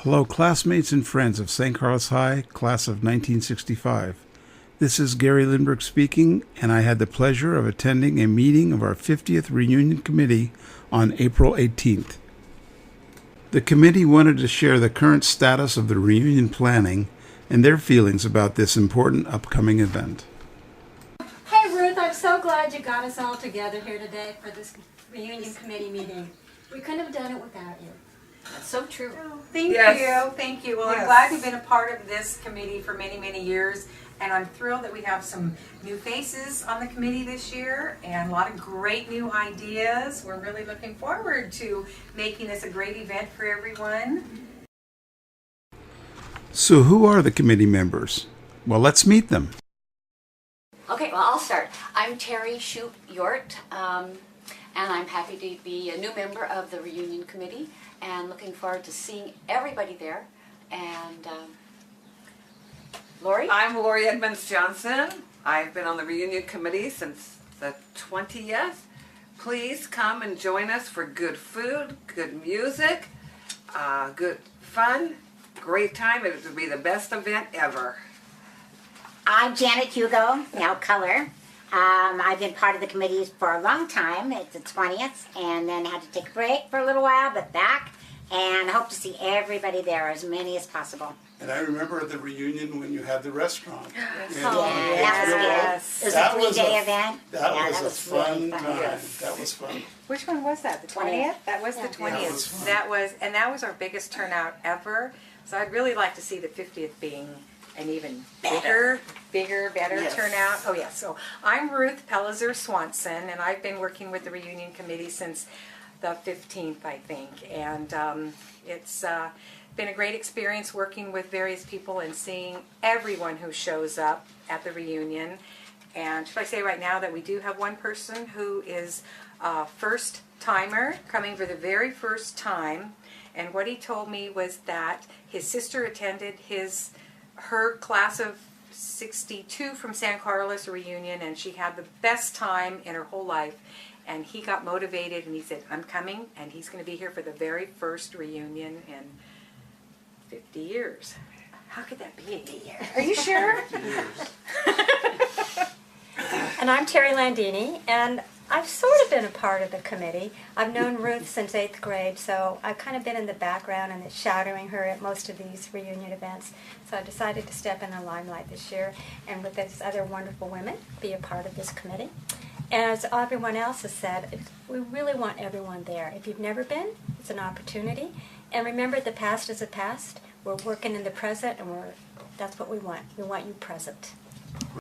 Hello, classmates and friends of St. Carlos High, class of 1965. This is Gary Lindbergh speaking, and I had the pleasure of attending a meeting of our 50th Reunion Committee on April 18th. The committee wanted to share the current status of the reunion planning and their feelings about this important upcoming event. Hey Ruth, I'm so glad you got us all together here today for this reunion committee meeting. We couldn't have done it without you. That's so true. Thank you. Well, I'm glad we've been a part of this committee for many, many years, and I'm thrilled that we have some new faces on the committee this year and a lot of great new ideas. We're really looking forward to making this a great event for everyone. So who are the committee members? Well, let's meet them. Okay, well, I'll start. I'm Terry Shoup-Yort, and I'm happy to be a new member of the reunion committee and looking forward to seeing everybody there. And Lori? I'm Lori Edmonds-Johnson. I've been on the reunion committee since the 20th. Please come and join us for good food, good music, good fun, great time. It will be the best event ever. I'm Janet Hugo, now Color. I've been part of the committees for a long time. It's the 20th, and then had to take a break for a little while, but back. And I hope to see everybody there, as many as possible. And I remember the reunion when you had the restaurant. That was a 3-day event. That was a really fun time. Yes. That was fun. Which one was that? The 20th? That was the 20th. That was our biggest turnout ever. So I'd really like to see the 50th being an even better Yes. turnout. Oh yeah, so I'm Ruth Pellizer Swanson, and I've been working with the reunion committee since the 15th, I think. And it's been a great experience working with various people and seeing everyone who shows up at the reunion. And should I say right now that we do have one person who is a first timer coming for the very first time. And what he told me was that his sister attended her class of 62 from San Carlos reunion, and she had the best time in her whole life. And he got motivated, and he said, I'm coming, and he's going to be here for the very first reunion in 50 years. How could that be? 50 years. Are you sure? And I'm Terry Landini, and I've sort of been a part of the committee. I've known Ruth since 8th grade, so I've kind of been in the background and shadowing her at most of these reunion events. So I decided to step in the limelight this year, and with these other wonderful women, be a part of this committee. As everyone else has said, we really want everyone there. If you've never been, it's an opportunity. And remember, the past is the past. We're working in the present, and that's what we want. We want you present.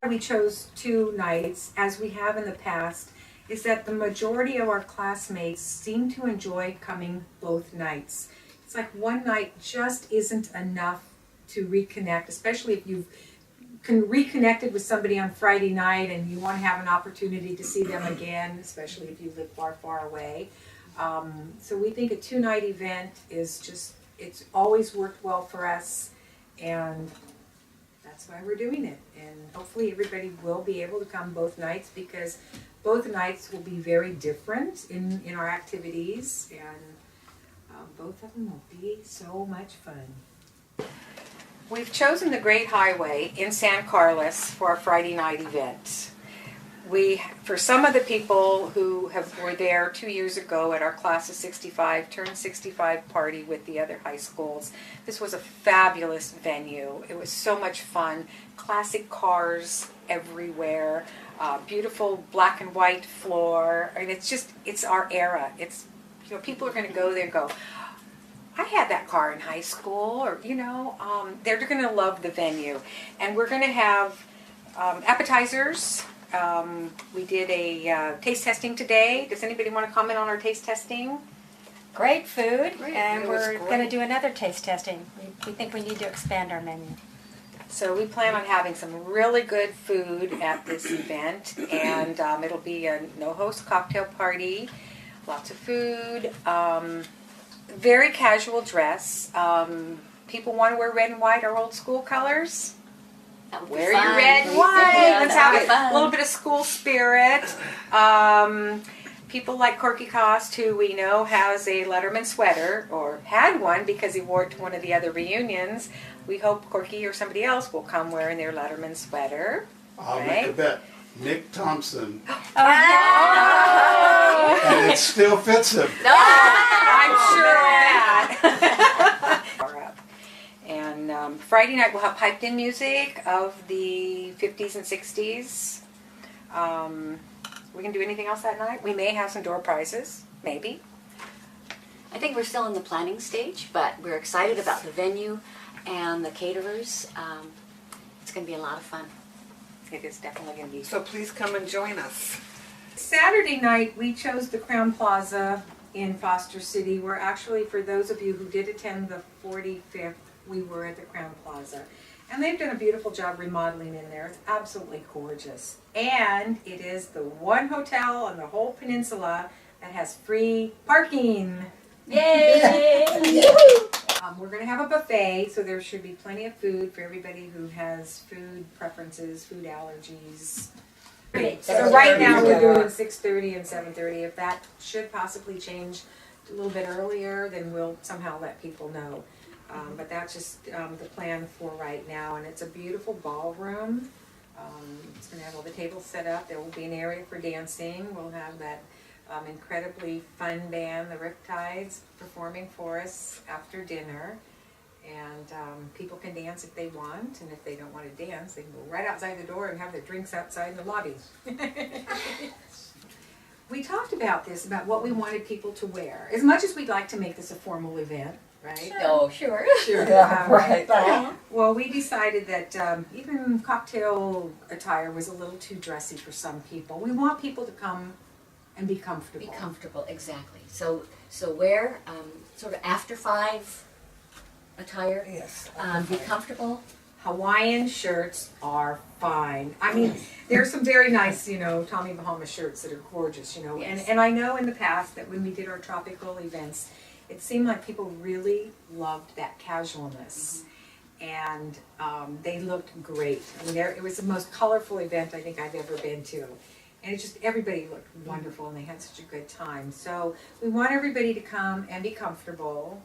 We chose 2 nights, as we have in the past, is that the majority of our classmates seem to enjoy coming both nights. It's like one night just isn't enough to reconnect, especially if you've reconnected with somebody on Friday night and you want to have an opportunity to see them again, especially if you live far, far away. So we think a 2-night event it's always worked well for us, and that's why we're doing it. And hopefully everybody will be able to come both nights, because both nights will be very different in our activities, and both of them will be so much fun. We've chosen the Great Highway in San Carlos for our Friday night event. For some of the people who were there 2 years ago at our class of 65, turned 65 party with the other high schools, this was a fabulous venue. It was so much fun. Classic cars everywhere, beautiful black and white floor. I mean, it's our era. People are going to go there and go, I had that car in high school, or, they're going to love the venue. And we're going to have appetizers. We did a taste testing today. Does anybody want to comment on our taste testing? Great food, Great. and It was we're great. going to do another taste testing. We think we need to expand our menu. So we plan on having some really good food at this event, and it'll be a no-host cocktail party, lots of food, very casual dress. People want to wear red and white, our old school colors. That would be Wear fun. your red and white. Yeah, Let's that have would be a fun. little bit of school spirit. people like Corky Cost, who we know has a Letterman sweater, or had one because he wore it to one of the other reunions. We hope Corky or somebody else will come wearing their Letterman sweater. I'll Right. make a bet. Nick Thompson. Oh. And it still fits him. I'm sure of that. And Friday night we'll have piped in music of the 50s and 60s. We can do anything else that night. We may have some door prizes, maybe. I think we're still in the planning stage, but we're excited about the venue and the caterers. It's going to be a lot of fun. It is definitely going to be. So please come and join us. Saturday night we chose the Crown Plaza in Foster City. We're actually, for those of you who did attend the 45th, we were at the Crown Plaza. And they've done a beautiful job remodeling in there. It's absolutely gorgeous. And it is the one hotel on the whole peninsula that has free parking. Yay! We're going to have a buffet, so there should be plenty of food for everybody who has food preferences, food allergies. So right now we're doing 6:30 and 7:30. If that should possibly change a little bit earlier, then we'll somehow let people know. But that's just the plan for right now, and it's a beautiful ballroom. It's going to have all the tables set up. There will be an area for dancing. We'll have that incredibly fun band, the Riptides, performing for us after dinner. And people can dance if they want, and if they don't want to dance, they can go right outside the door and have their drinks outside in the lobby. We talked about this, about what we wanted people to wear. As much as we'd like to make this a formal event, right? Oh, sure. Sure. Right. Well, we decided that even cocktail attire was a little too dressy for some people. We want people to come and be comfortable. Be comfortable, exactly. So wear sort of after 5 attire. Yes. Be comfortable. Hawaiian shirts are fine. I mean, there's some very nice, Tommy Bahama shirts that are gorgeous, Yes. And I know in the past that when we did our tropical events, it seemed like people really loved that casualness. And they looked great. I mean, it was the most colorful event I think I've ever been to. And it just, everybody looked wonderful and they had such a good time. So we want everybody to come and be comfortable.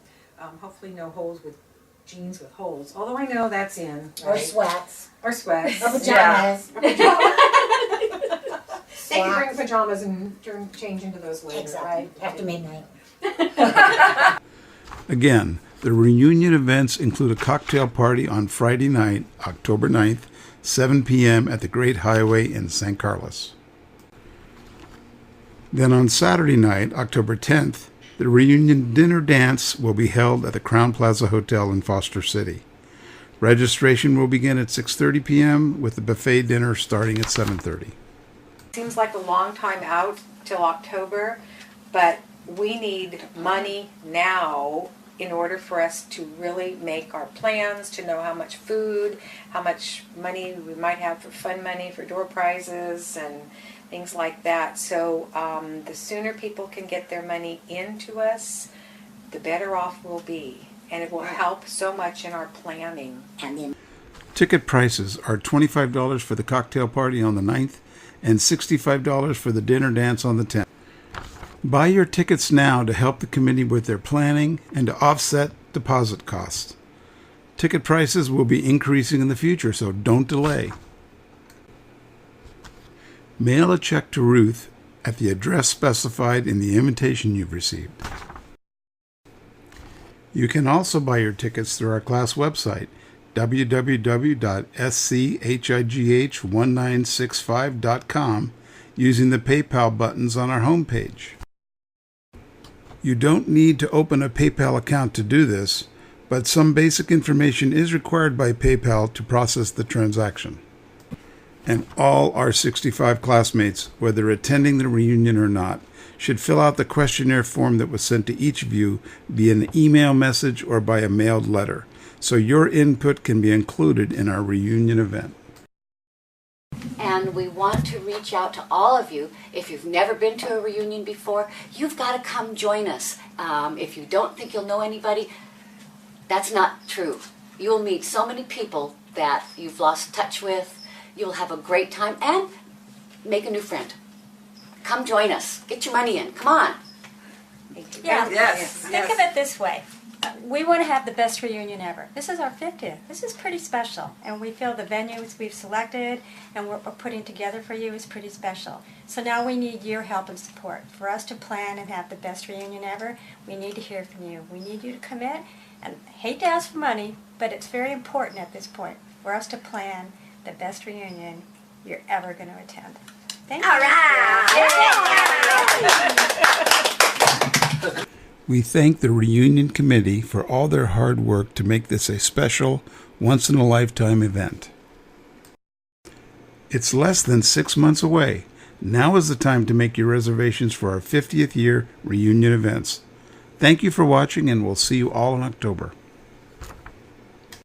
Hopefully no holes with jeans with holes. Although I know that's in. Or Right? sweats. Or sweats. Or pajamas. They can bring pajamas and change into those later, Exactly. right? After midnight. Again, the reunion events include a cocktail party on Friday night, October 9th, 7 p.m. at the Great Highway in San Carlos. Then on Saturday night, October 10th, the reunion dinner dance will be held at the Crown Plaza Hotel in Foster City. Registration will begin at 6:30 p.m. with the buffet dinner starting at 7:30. Seems like a long time out till October, but we need money now in order for us to really make our plans, to know how much food, how much money we might have for fun money, for door prizes, and things like that. So the sooner people can get their money into us, the better off we'll be. And it will help so much in our planning. And then Ticket prices are $25 for the cocktail party on the 9th and $65 for the dinner dance on the 10th. Buy your tickets now to help the committee with their planning and to offset deposit costs. Ticket prices will be increasing in the future, so don't delay. Mail a check to Ruth at the address specified in the invitation you've received. You can also buy your tickets through our class website, www.schigh1965.com, using the PayPal buttons on our homepage. You don't need to open a PayPal account to do this, but some basic information is required by PayPal to process the transaction. And all our 65 classmates, whether attending the reunion or not, should fill out the questionnaire form that was sent to each of you via an email message or by a mailed letter, so your input can be included in our reunion event. And we want to reach out to all of you. If you've never been to a reunion before, you've got to come join us. If you don't think you'll know anybody, that's not true. You'll meet so many people that you've lost touch with. You'll have a great time and make a new friend. come join us. Get your money in. Come on. Yeah. Yes. Think of it this way. We want to have the best reunion ever. This is our 50th. This is pretty special. And we feel the venues we've selected and what we're putting together for you is pretty special. So now we need your help and support. For us to plan and have the best reunion ever, we need to hear from you. We need you to commit. And I hate to ask for money, but it's very important at this point for us to plan the best reunion you're ever going to attend. Thank you. All right. We thank the Reunion Committee for all their hard work to make this a special, once-in-a-lifetime event. It's less than 6 months away. Now is the time to make your reservations for our 50th year reunion events. Thank you for watching, and we'll see you all in October.